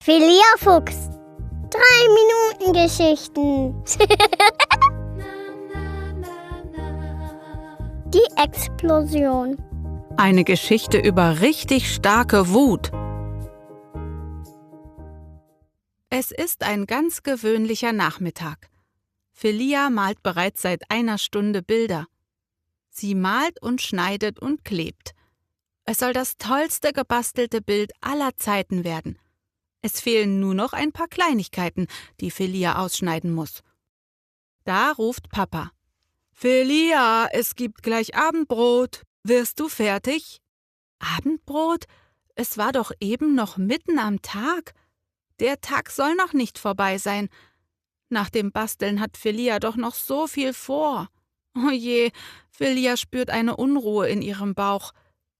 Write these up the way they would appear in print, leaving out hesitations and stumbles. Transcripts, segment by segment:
Filia Fuchs. 3 Minuten Geschichten. Die Explosion. Eine Geschichte über richtig starke Wut. Es ist ein ganz gewöhnlicher Nachmittag. Filia malt bereits seit einer Stunde Bilder. Sie malt und schneidet und klebt. Es soll das tollste gebastelte Bild aller Zeiten werden. Es fehlen nur noch ein paar Kleinigkeiten, die Filia ausschneiden muss. Da ruft Papa. »Filia, es gibt gleich Abendbrot. Wirst du fertig?« »Abendbrot? Es war doch eben noch mitten am Tag. Der Tag soll noch nicht vorbei sein. Nach dem Basteln hat Filia doch noch so viel vor. Oh je, Filia spürt eine Unruhe in ihrem Bauch.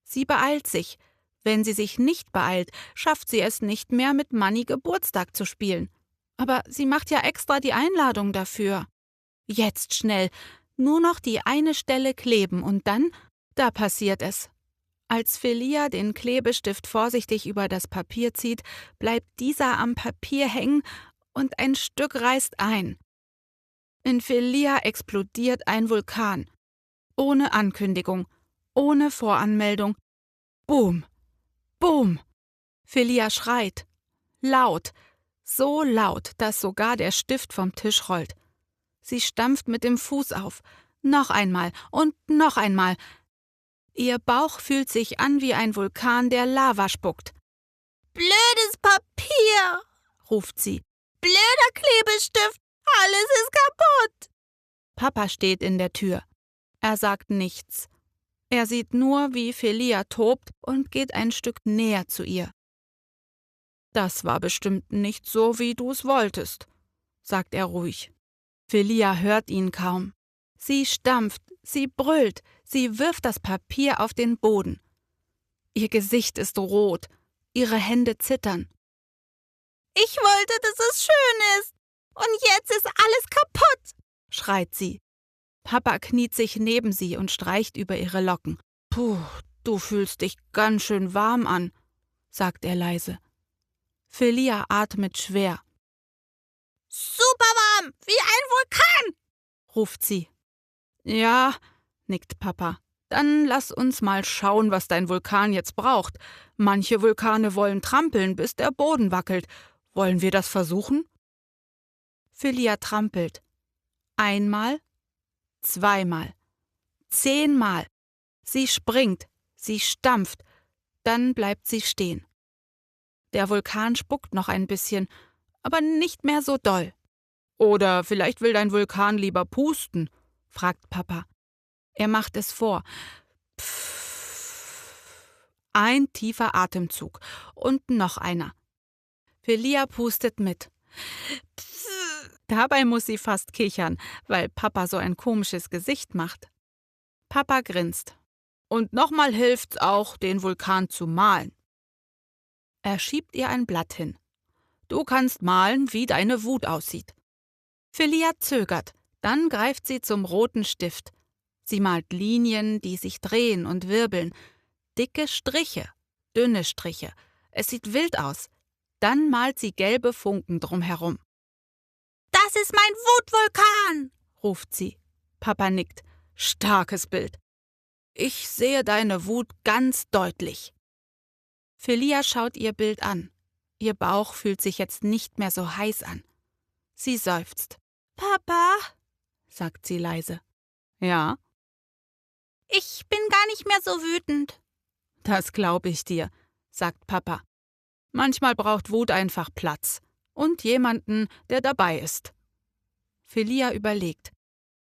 Sie beeilt sich. Wenn sie sich nicht beeilt, schafft sie es nicht mehr, mit Manni Geburtstag zu spielen. Aber sie macht ja extra die Einladung dafür. Jetzt schnell, nur noch die eine Stelle kleben und dann, da passiert es. Als Filia den Klebestift vorsichtig über das Papier zieht, bleibt dieser am Papier hängen und ein Stück reißt ein. In Filia explodiert ein Vulkan. Ohne Ankündigung, ohne Voranmeldung. Boom! Boom! Filia schreit. Laut. So laut, dass sogar der Stift vom Tisch rollt. Sie stampft mit dem Fuß auf. Noch einmal und noch einmal. Ihr Bauch fühlt sich an wie ein Vulkan, der Lava spuckt. »Blödes Papier«, ruft sie. »Blöder Klebestift, alles ist kaputt.« Papa steht in der Tür. Er sagt nichts. Er sieht nur, wie Filia tobt und geht ein Stück näher zu ihr. »Das war bestimmt nicht so, wie du es wolltest«, sagt er ruhig. Filia hört ihn kaum. Sie stampft, sie brüllt, sie wirft das Papier auf den Boden. Ihr Gesicht ist rot, ihre Hände zittern. »Ich wollte, dass es schön ist, und jetzt ist alles kaputt«, schreit sie. Papa kniet sich neben sie und streicht über ihre Locken. »Puh, du fühlst dich ganz schön warm an«, sagt er leise. Filia atmet schwer. »Super warm, wie ein Vulkan«, ruft sie. »Ja«, nickt Papa. »Dann lass uns mal schauen, was dein Vulkan jetzt braucht. Manche Vulkane wollen trampeln, bis der Boden wackelt. Wollen wir das versuchen?« Filia trampelt. 1-mal, 2-mal, 10-mal. Sie springt, sie stampft, dann bleibt sie stehen. Der Vulkan spuckt noch ein bisschen, aber nicht mehr so doll. »Oder vielleicht will dein Vulkan lieber pusten?«, fragt Papa. Er macht es vor. Pfff. Ein tiefer Atemzug und noch einer. Filia pustet mit. Pfff. Dabei muss sie fast kichern, weil Papa so ein komisches Gesicht macht. Papa grinst. »Und nochmal hilft's auch, den Vulkan zu malen.« Er schiebt ihr ein Blatt hin. »Du kannst malen, wie deine Wut aussieht.« Filia zögert, dann greift sie zum roten Stift. Sie malt Linien, die sich drehen und wirbeln. Dicke Striche, dünne Striche. Es sieht wild aus. Dann malt sie gelbe Funken drumherum. »Das ist mein Wutvulkan«, ruft sie. Papa nickt. Starkes Bild. Ich sehe deine Wut ganz deutlich. Filia schaut ihr Bild an. Ihr Bauch fühlt sich jetzt nicht mehr so heiß an. Sie seufzt. »Papa«, sagt sie leise. »Ja?« »Ich bin gar nicht mehr so wütend.« »Das glaube ich dir«, sagt Papa. »Manchmal braucht Wut einfach Platz und jemanden, der dabei ist.« Filia überlegt.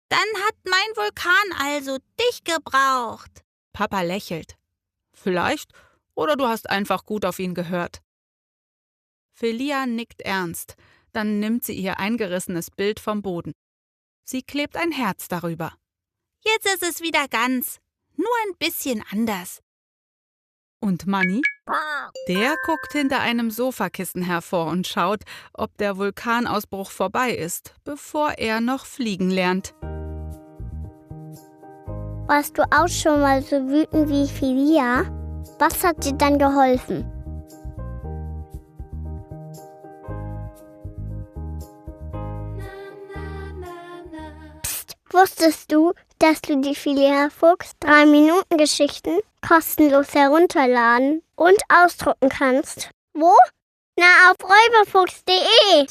»Dann hat mein Vulkan also dich gebraucht.« Papa lächelt. »Vielleicht, oder du hast einfach gut auf ihn gehört.« Filia nickt ernst. Dann nimmt sie ihr eingerissenes Bild vom Boden. Sie klebt ein Herz darüber. »Jetzt ist es wieder ganz, nur ein bisschen anders.« Und Manni? Der guckt hinter einem Sofakissen hervor und schaut, ob der Vulkanausbruch vorbei ist, bevor er noch fliegen lernt. Warst du auch schon mal so wütend wie Filia? Was hat dir dann geholfen? Wusstest du, dass du die Filia Fuchs 3-Minuten-Geschichten kostenlos herunterladen und ausdrucken kannst? Wo? Na, auf räuberfuchs.de.